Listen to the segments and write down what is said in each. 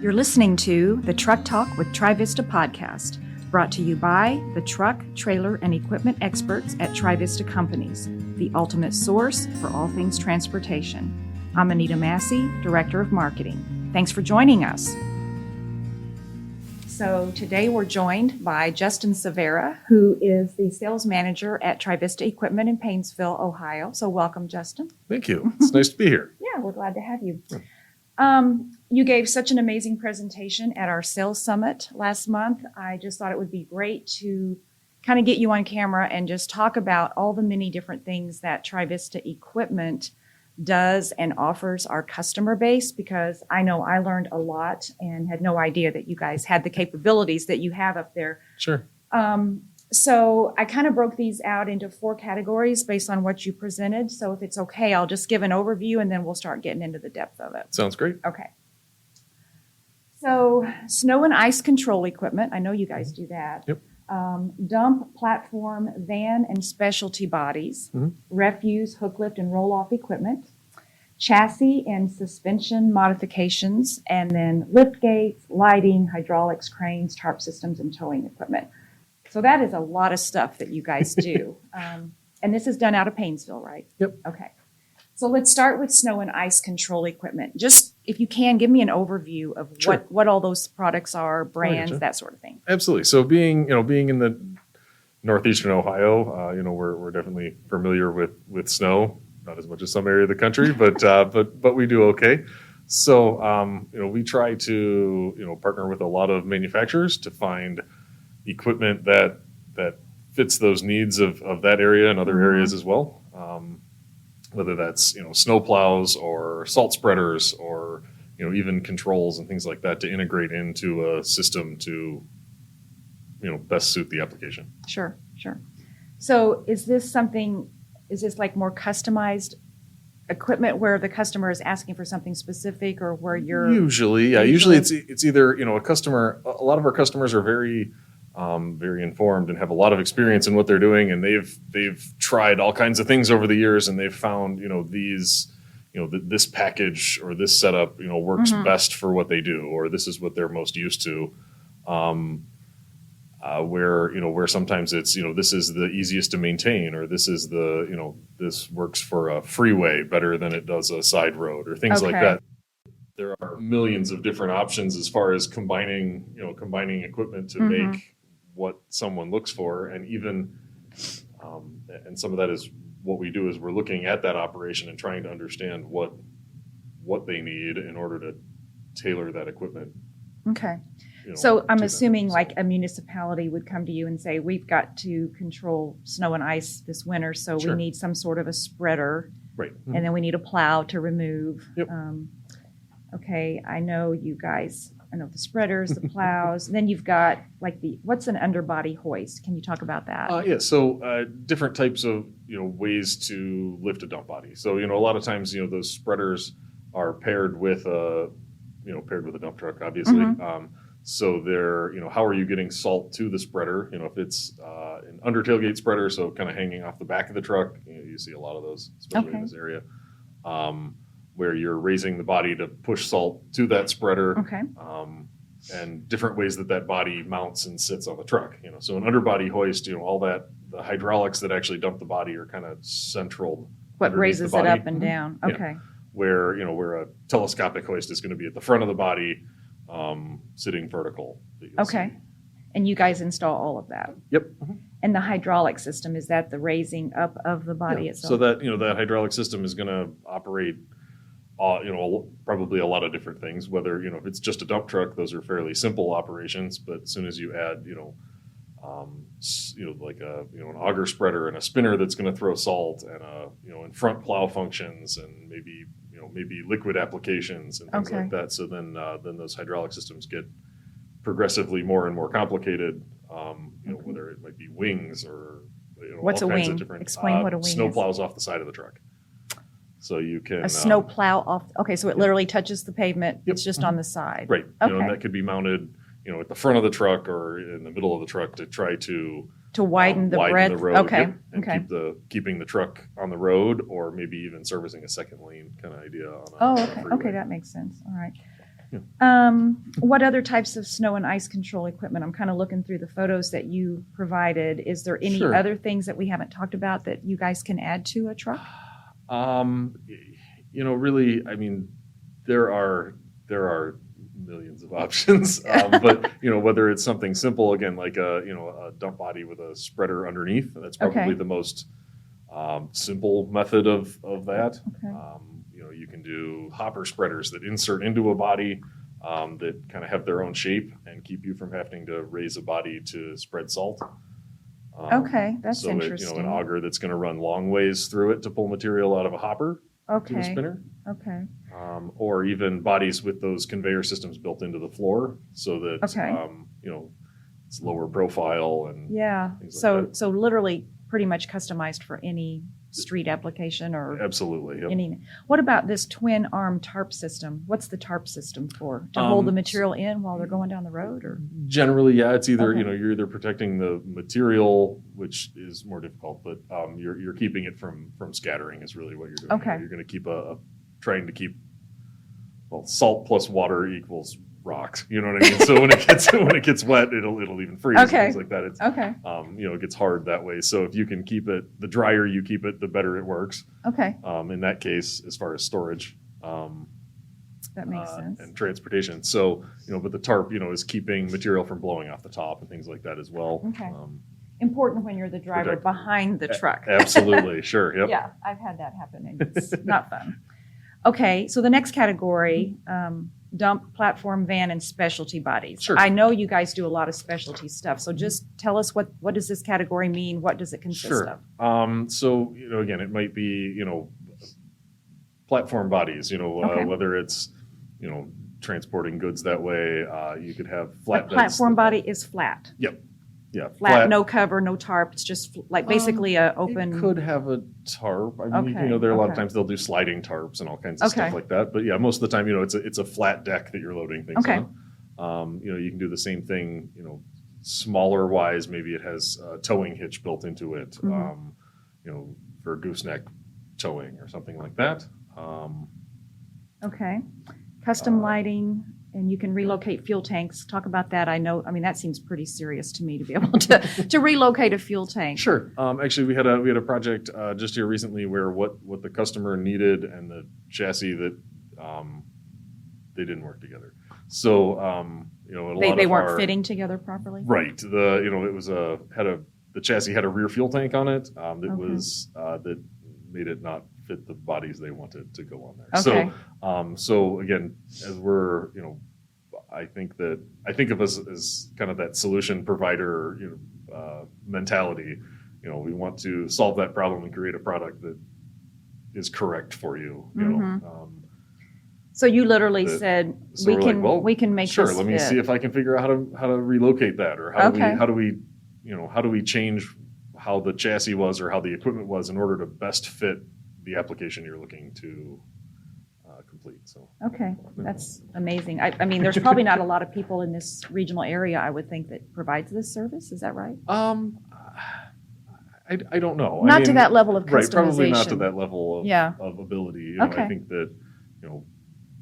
You're listening to the Truck Talk with Trivista podcast, brought to you by the truck, trailer, and equipment experts at Trivista Companies, the ultimate source for all things transportation. I'm Anita Massey, Director of Marketing. Thanks for joining us. So today we're joined by Justin Severa, who is the sales manager at Trivista Equipment in Painesville, Ohio. So welcome, Justin. Thank you. It's nice to be here. Yeah, we're glad to have you. You gave such an amazing presentation at our sales summit last month. I just thought it would be great to kind of get you on camera and just talk about all the many different things that Trivista Equipment does and offers our customer base, because I know I learned a lot and had no idea that you guys had the capabilities that you have up there. Sure. So I kind of broke these out into 4 categories based on what you presented. So if it's okay, I'll just give an overview and then we'll start getting into the depth of it. Sounds great. Okay. So snow and ice control equipment. I know you guys do that. Yep. Dump, platform, van, and specialty bodies. Refuse, hook lift, and roll-off equipment. Chassis and suspension modifications. And then lift gates, lighting, hydraulics, cranes, tarp systems, and towing equipment. So that is a lot of stuff that you guys do. And this is done out of Painesville, right? Yep. Okay. So let's start with snow and ice control equipment. Just, if you can, give me an overview of Sure. what all those products are, brands, that sort of thing. Absolutely. So being in the northeastern Ohio, we're definitely familiar with snow. Not as much as some area of the country, but we do okay. So we try to partner with a lot of manufacturers to find equipment that fits those needs of that area and other areas as well. Whether that's snow plows or salt spreaders or even controls and things like that to integrate into a system to best suit the application. Sure. So is this like more customized equipment where the customer is asking for something specific, or where you're usually it's either a customer. A lot of our customers are very informed and have a lot of experience in what they're doing, and they've tried all kinds of things over the years, and they've found this package or this setup works best for what they do, or this is what they're most used to. Where sometimes it's this is the easiest to maintain, or this is this works for a freeway better than it does a side road, or things like that. There are millions of different options as far as combining equipment to make what someone looks for, and even and some of that is what we do is we're looking at that operation and trying to understand what they need in order to tailor that equipment. Okay. So I'm assuming like a municipality would come to you and say, we've got to control snow and ice this winter, so Sure. we need some sort of a spreader, Right. and then we need a plow to remove. Yep. Okay, I know the spreaders, the plows. Then you've got what's an underbody hoist? Can you talk about that? Yeah. So different types of ways to lift a dump body. So a lot of times those spreaders are paired with a dump truck, obviously. So they're how are you getting salt to the spreader? If it's an under tailgate spreader, so kind of hanging off the back of the truck, you see a lot of those, especially in this area. Where you're raising the body to push salt to that spreader, and different ways that body mounts and sits on the truck. So an underbody hoist, all that, the hydraulics that actually dump the body are kind of central. What raises it up and down? Okay. Yeah. Where a telescopic hoist is going to be at the front of the body, sitting vertical. Okay. See. And you guys install all of that? Yep. And the hydraulic system, is that the raising up of the body itself? So that that hydraulic system is going to operate probably a lot of different things. Whether if it's just a dump truck, those are fairly simple operations. But as soon as you add like an auger spreader and a spinner that's going to throw salt, and in front plow functions, and maybe liquid applications and things like that. So then those hydraulic systems get progressively more and more complicated. Whether it might be wings or what's all a kinds wing? of different Explain what a wing snow is. plows off the side of the truck. So you can a snow plow off. Okay, so it literally touches the pavement. Yep. It's just on the side. Right. Okay. And that could be mounted, at the front of the truck or in the middle of the truck to try to widen the breadth. The road. Okay. Yep, and keeping the truck on the road, or maybe even servicing a second lane kind of idea on a okay. freeway. Okay, that makes sense. All right. What other types of snow and ice control equipment? I'm kind of looking through the photos that you provided. Is there any Sure. other things that we haven't talked about that you guys can add to a truck? Really, I mean, there are millions of options, but whether it's something simple, again, like a dump body with a spreader underneath, that's probably Okay. the most simple method of that. Okay. You can do hopper spreaders that insert into a body that kind of have their own shape and keep you from having to raise a body to spread salt. Okay, that's so interesting. an auger that's going to run long ways through it to pull material out of a hopper to a Okay. spinner. Okay. Or even bodies with those conveyor systems built into the floor so that Okay. it's lower profile and Yeah. things like So that. so literally pretty much customized for any street application or Absolutely. Yep. any. What about this twin arm tarp system? What's the tarp system for? To hold the material in while they're going down the road, or? Generally, yeah, it's either Okay. you're either protecting the material, which is more difficult, but you're keeping it from scattering is really what you're doing. Okay. You're going to keep trying to keep salt plus water equals rocks. You know what I mean? So when it gets wet, it'll even freeze. Okay. And things like that. It's Okay. it gets hard that way. So if you can keep it, the drier you keep it, the better it works. Okay. In that case, as far as storage. That makes sense. And transportation. So, but the tarp, is keeping material from blowing off the top and things like that as well. Okay. Important when you're the driver Protect- behind the truck. Absolutely. Sure. Yep. Yeah, I've had that happen, and it's not fun. Okay, so the next category, dump, platform, van, and specialty bodies. Sure. I know you guys do a lot of specialty stuff, so just tell us what does this category mean? What does it consist Sure. of? So, again, it might be, platform bodies, Okay. whether it's, transporting goods that way. You could have The flatbeds. platform body is flat. Yep. Yeah. Flat, no cover, no tarp. It's just like basically a It open. could have a tarp. I mean, Okay, there are a lot of okay. times they'll do sliding tarps and all kinds of Okay. stuff like that. But yeah, most of the time, it's a flat deck that you're loading things Okay. on. You can do the same thing, smaller wise. Maybe it has a towing hitch built into it, Mhm. for gooseneck towing or something like that. Okay. Custom lighting, and you can relocate fuel tanks. Talk about that. I mean, that seems pretty serious to me to be able to relocate a fuel tank. Sure. Actually, we had a project just here recently where what the customer needed and the chassis that they didn't work together. So a lot They of weren't our, fitting together properly? right. It was the chassis had a rear fuel tank on it that Okay. was that made it not fit the bodies they wanted to go on there. Okay. So again, as we're I think of us as kind of that solution provider mentality. We want to solve that problem and create a product that is correct for you. So you literally The- said, so we we're like, can well, we can make Sure, this let me fit. see if I can figure out how to relocate that, or how Okay. do we change how the chassis was or how the equipment was in order to best fit the application you're looking to complete. So Okay, that's amazing. I mean, there's probably not a lot of people in this regional area, I would think, that provides this service. Is that right? I don't know. Not to that level of right? Probably not to customization. that level of, Yeah. of ability. Okay. I think that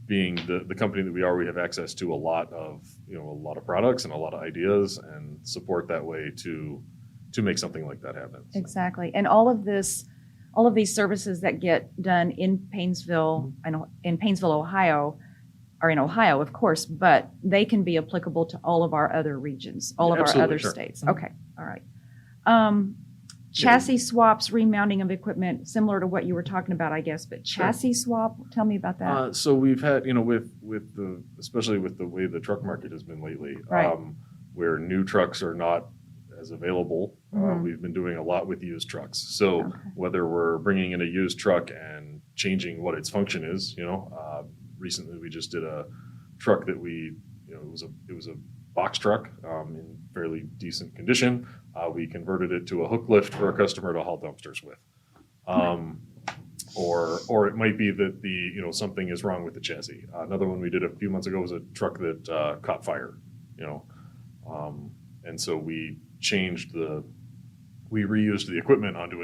being the company that we are, we have access to a lot of products and a lot of ideas and support that way to make something like that happen. So, Exactly. And all of these services that get done in Painesville, in Painesville, Ohio, are in Ohio, of course, but they can be applicable to all of our other regions, all of our Absolutely, other sure. states. Okay, all right. Chassis swaps, remounting of equipment, similar to what you were talking about, I guess, but chassis swap, tell me about that. So we've had, especially with the way the truck market has been lately, Right. where new trucks are not as available. Mhm. We've been doing a lot with used trucks. So Okay. whether we're bringing in a used truck and changing what its function is, recently we just did a truck that it was a box truck in fairly decent condition. We converted it to a hook lift for a customer to haul dumpsters with. Or it might be that something is wrong with the chassis. Another one we did a few months ago was a truck that caught fire, and so we reused the equipment onto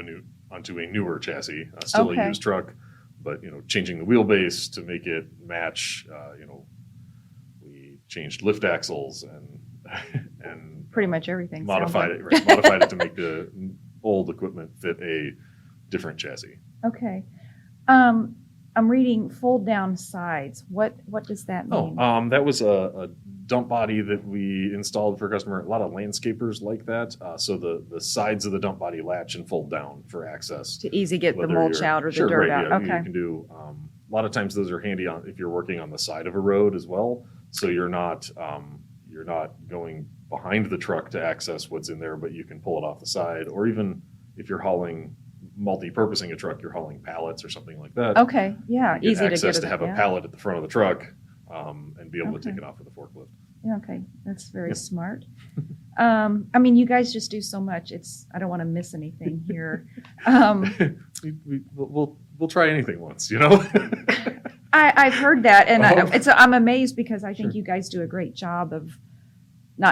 a newer chassis, still Okay. a used truck, but changing the wheelbase to make it match changed lift axles and Pretty much everything. sounds modified like. it, right, modified it to make the old equipment fit a different chassis. Okay. I'm reading fold down sides. What does that mean? That was a dump body that we installed for a customer. A lot of landscapers like that. So the sides of the dump body latch and fold down for access. To easy get the Whether mulch you're- out or the sure, dirt right, out. yeah, Okay. You can do, a lot of times those are handy on if you're working on the side of a road as well. So you're not going behind the truck to access what's in there, but you can pull it off the side. Or even if you're hauling, multi-purposing a truck, you're hauling pallets or something like that. Okay. Yeah. You get Easy access to to get have a yeah. pallet at the front of the truck and be able to take Okay. it off with a forklift. Yeah, okay. That's very Yeah. smart. I mean, you guys just do so much. I don't want to miss anything here. We'll try anything once, you know. I've heard that, and Oh. I'm amazed because I think Sure. you guys do a great job of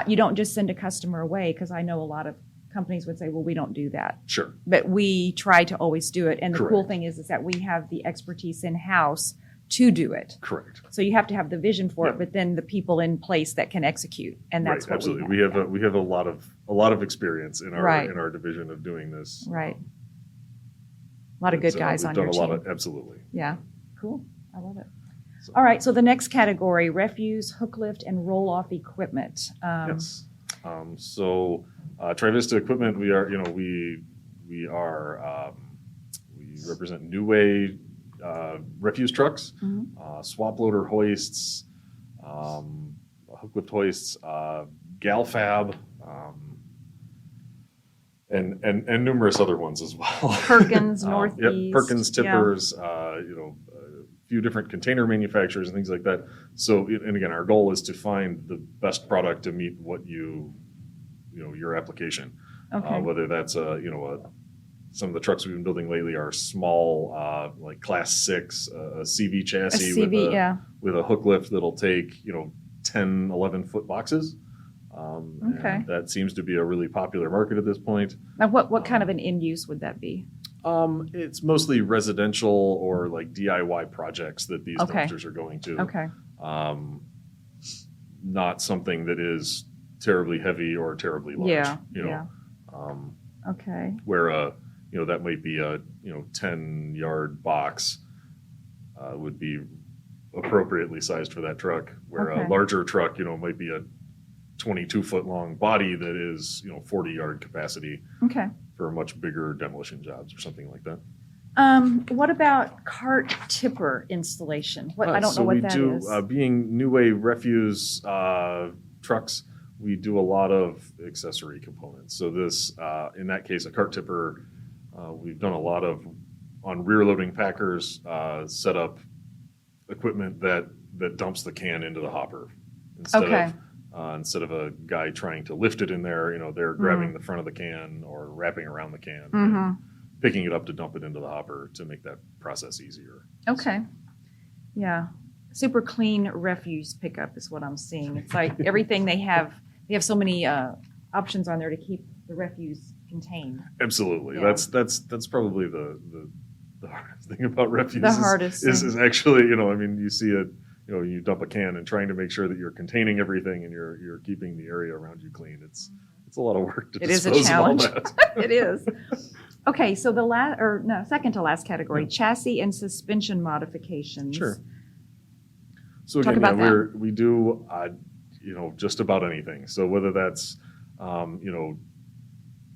you don't just send a customer away, because I know a lot of companies would say, well, we don't do that. Sure. But we try to always do it. And the cool Correct. thing is that we have the expertise in-house to do it. Correct. So you have to have the vision for Yeah. it, but then the people in place that can execute. And that's Right, what absolutely. we have. We have a lot of experience in our Right. in our division of doing this. Right. A lot of good guys we've on done your a team. lot absolutely. Yeah, cool. I love it. So- All right, so the next category, refuse, hook lift, and roll-off equipment. Yes. So Trivista equipment, we are, we represent New Way refuse trucks, Mhm. swap loader hoists, hook lift hoists, gal fab, and numerous other ones as well. Perkins, Yep, Northeast. Perkins, yeah. Tippers, a few different container manufacturers and things like that. So, and again, our goal is to find the best product to meet what your application. Okay. Whether that's some of the trucks we've been building lately are small, like Class 6, a CV A chassis CV, yeah. with a hook lift that'll take 10, 11-foot boxes. Okay. And that seems to be a really popular market at this point. Now, what kind of an end use would that be? It's mostly residential or like DIY projects that these Okay. dumpsters are going to. Okay. Not something that is terribly heavy or terribly large. Yeah. You know, Yeah. Okay. where that might be a 10-yard box would be appropriately sized for that truck. Where Okay. a larger truck, might be a 22-foot long body that is 40-yard capacity Okay. for much bigger demolition jobs or something like that. What about cart tipper installation? I don't know what that is. Being New Way refuse trucks, we do a lot of accessory components. So this, in that case, a cart tipper, we've done a lot of on rear loading packers, set up equipment that dumps the can into the hopper Okay. instead of a guy trying to lift it in there. They're grabbing the front of the can or wrapping around the can. Mhm. And picking it up to dump it into the hopper to make that process easier. Okay. Yeah. Super clean refuse pickup is what I'm seeing. It's like everything they have so many options on there to keep the refuse contained. Absolutely. Yeah. That's probably the hardest thing about refuse. The hardest thing. is actually, you see it, you dump a can and trying to make sure that you're containing everything and you're keeping the area around you clean. It's a lot of work to It is a dispose of all challenge. that. It is. Okay, so second to last category, chassis and suspension modifications. Sure. So Talk again, about we do just about anything. So whether that's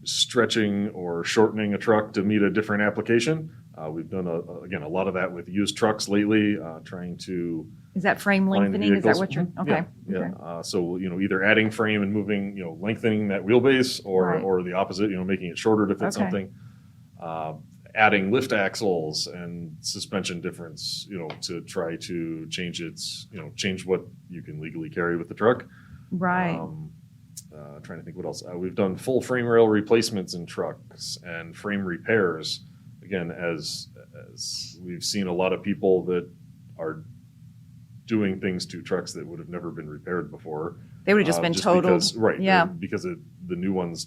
stretching or shortening a truck to meet a different application, we've done a lot of that with used trucks lately, trying to Is that frame find lengthening? Is that vehicles. what you're, Mhm. okay. Yeah. Okay. So either adding frame and moving, lengthening that wheelbase, Right. or the opposite, making it shorter to fit Okay. something. Adding lift axles and suspension difference, to try to change what you can legally carry with the truck. Right. Trying to think what else. We've done full frame rail replacements in trucks and frame repairs. Again, as we've seen a lot of people that are doing things to trucks that would have never been repaired before. They would have just been totaled. Because, right. Yeah. Because the new ones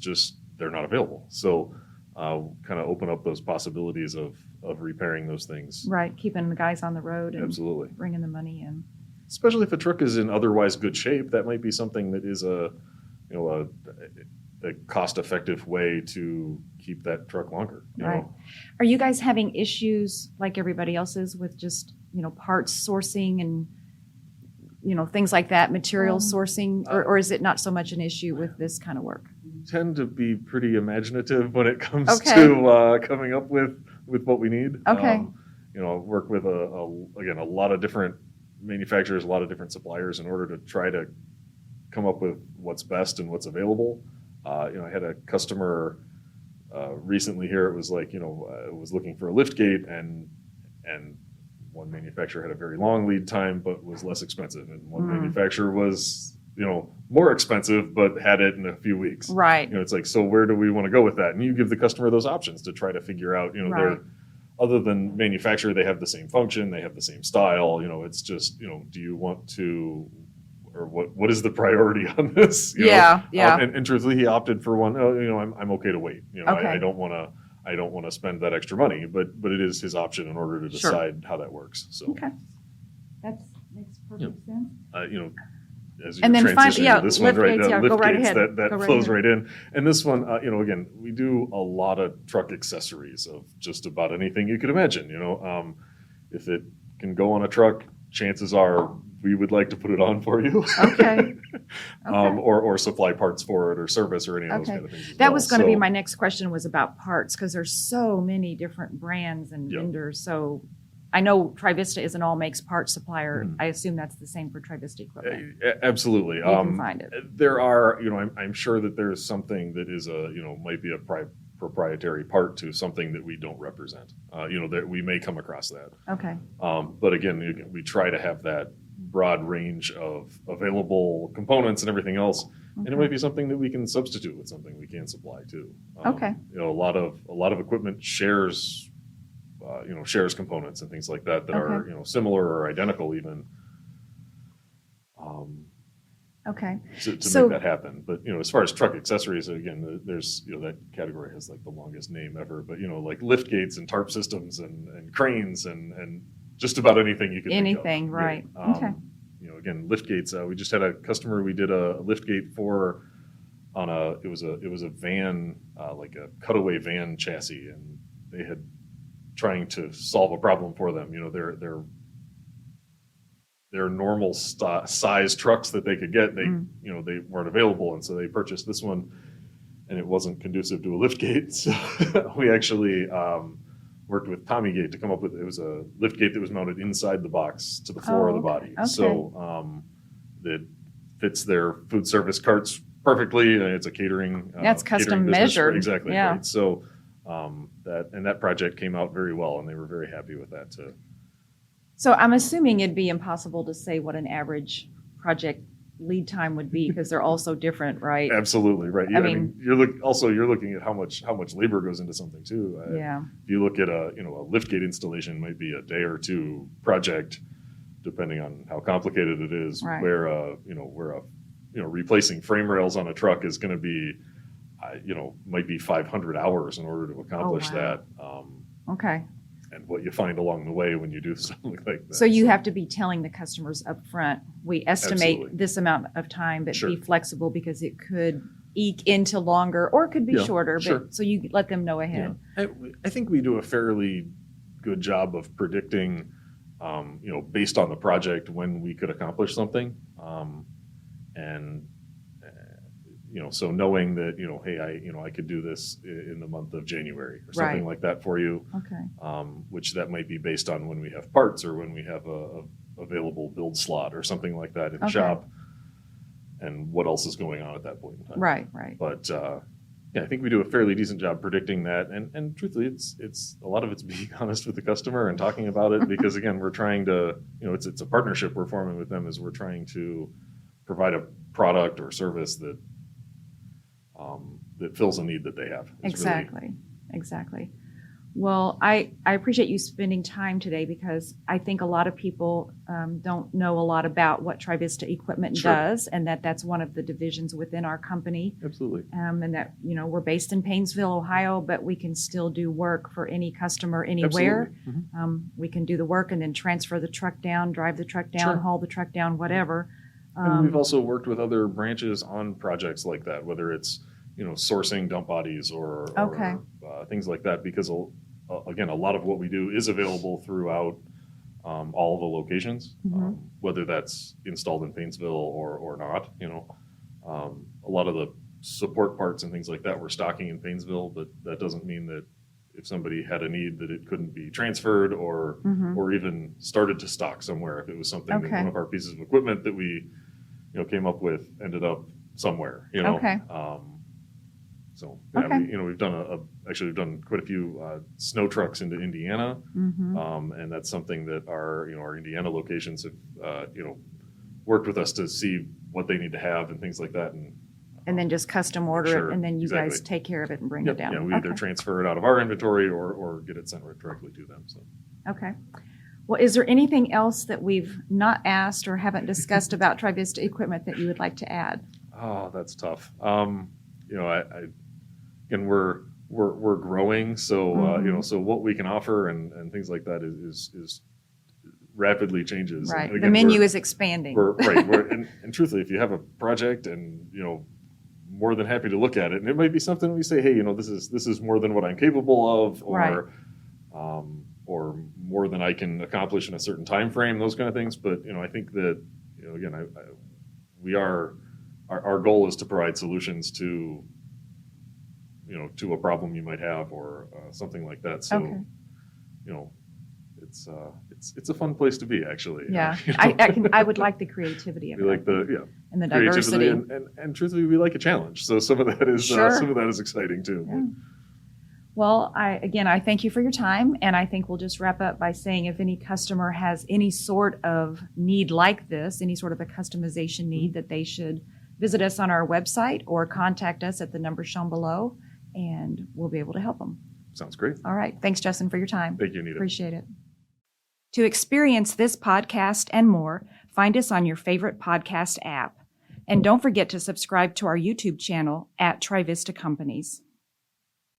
they're not available. So kind of open up those possibilities of repairing those things. Right. Keeping the guys on the road and Absolutely. bringing the money in. especially if a truck is in otherwise good shape, that might be something that is a cost-effective way to keep that truck longer. You Right. know? Are you guys having issues like everybody else is with just, parts sourcing and, things like that, material sourcing, or is it not so much an issue with this kind of work? We tend to be pretty imaginative when it comes Okay. to coming up with what we need. Okay. Work with again a lot of different manufacturers, a lot of different suppliers in order to try to come up with what's best and what's available. I had a customer recently here. It was like, was looking for a lift gate, and one manufacturer had a very long lead time but was less expensive, and one manufacturer was more expensive but had it in a few weeks. Right. It's like, so where do we want to go with that? And you give the customer those options to try to figure out, Right. they're, other than manufacturer, they have the same function, they have the same style. It's just, do you want to, or what is the priority on this? Yeah. And truthfully, he opted for one. I'm okay to wait. Okay. I don't want to spend that extra money, but it is his option in order to Sure. decide how that works. So, Okay. That makes perfect sense. as And you're then finally, transitioning to this one, lift right? gates, Lift go right gates, ahead. that Go right flows ahead. right in. And this one, again, we do a lot of truck accessories of just about anything you could imagine. If it can go on a truck, chances are we would like to put it on for you. Okay. Or supply parts for it, or service, or any of those Okay. kind of things. as That well. was going to be So, my next question, was about parts, because there's so many different brands and Yep. vendors. So I know Trivista is an all makes parts supplier. Mhm. I assume that's the same for Trivista equipment. Absolutely. You can find it. There are, I'm sure that there's something that is might be a proprietary part to something that we don't represent. That we may come across that. Okay. But again, we try to have that broad range of available components and everything else, and it Okay. might be something that we can substitute with something we can supply too. Okay. A lot of equipment shares components and things like that are similar or identical even. Okay. To So- make that happen. But as far as truck accessories, again, there's that category has like the longest name ever. But like lift gates and tarp systems and cranes and just about anything you can think of. Anything, right. Okay. Again, lift gates. We just had a customer we did a lift gate for on it was a van, like a cutaway van chassis, and they had trying to solve a problem for them. Their normal size trucks that they could get, they weren't available, and so they purchased this one, and it wasn't conducive to a lift gate. So we actually worked with Tommy Gate to come up with, it was a lift gate that was mounted inside the box to the floor of the body. Okay. So that fits their food service carts perfectly. It's a catering. That's custom catering business. measured. Exactly. Yeah. Right. So that project came out very well, and they were very happy with that too. So I'm assuming it'd be impossible to say what an average project lead time would be, because they're all so different, right? Absolutely right. I I mean- mean, you're looking at how much labor goes into something too. Yeah. If you look at a lift gate installation, might be a day or two project, depending on how complicated it is. Right. Where replacing frame rails on a truck is going to be, might be 500 hours in order to accomplish Oh, wow. that. Okay. And what you find along the way when you do something like that. So you have to be telling the customers up front, we estimate Absolutely. this amount of time, but Sure. be flexible because it could eke into longer, or it could be Yeah, shorter. sure. But so you let them know ahead. I think we do a fairly good job of predicting, based on the project, when we could accomplish something. So knowing that, hey, I could do this in the month of January or something Right. like that for you, Okay. which that might be based on when we have parts or when we have a available build slot or something like that in the Okay. shop, and what else is going on at that point in time. Right. Right. But I think we do a fairly decent job predicting that, and truthfully, it's a lot of it's being honest with the customer and talking about it, because again, we're trying to, it's a partnership we're forming with them, as we're trying to provide a product or service that fills a need that they have. It's really- Exactly. Well, I appreciate you spending time today because I think a lot of people don't know a lot about what Trivista Equipment Sure. does, and that's one of the divisions within our company. Absolutely. And that, we're based in Painesville, Ohio, but we can still do work for any customer anywhere. Absolutely. Mhm. We can do the work and then transfer the truck down, drive the truck down, Sure. haul the truck down, whatever. And we've also worked with other branches on projects like that, whether it's sourcing dump bodies or Okay. things like that, because again, a lot of what we do is available throughout all of the locations, Mhm. whether that's installed in Painesville or not. A lot of the support parts and things like that we're stocking in Painesville, but that doesn't mean that if somebody had a need that it couldn't be transferred or Mhm. or even started to stock somewhere if it was something that Okay. one of our pieces of equipment that we came up with ended up somewhere. Okay. So yeah, Okay. we've done we've done quite a few snow trucks into Indiana, Mhm. and that's something that our Indiana locations have worked with us to see what they need to have and things like that, And then just custom order Sure, it, and then you guys exactly. take care of it and bring Yep, it down. yeah, we either Okay. transfer it out of our inventory or get it sent right directly to them. So Okay. Well, is there anything else that we've not asked or haven't discussed about Trivista Equipment that you would like to add? oh, that's tough. Again, we're growing, so Mhm. so what we can offer and things like that is rapidly changes. Right. And The again, menu is expanding. we're right. And truthfully, if you have a project and more than happy to look at it, and it might be something we say, hey, this is more than what I'm capable of, Right. or more than I can accomplish in a certain time frame, those kind of things. But I think that again, we are our goal is to provide solutions to to a problem you might have or something like that. So Okay. it's a fun place to be, actually. Yeah. You know? I would like the creativity of we it. like the and the creativity diversity. and truthfully, we like a challenge. So some of that is Sure. exciting too. Yeah. Well, I thank you for your time, and I think we'll just wrap up by saying if any customer has any sort of need like this, any sort of a customization need, that they should visit us on our website or contact us at the number shown below, and we'll be able to help them. Sounds great. All right. Thanks, Justin, for your time. Thank you, Anita. Appreciate it. To experience this podcast and more, find us on your favorite podcast app. And don't forget to subscribe to our YouTube channel at Trivista Companies.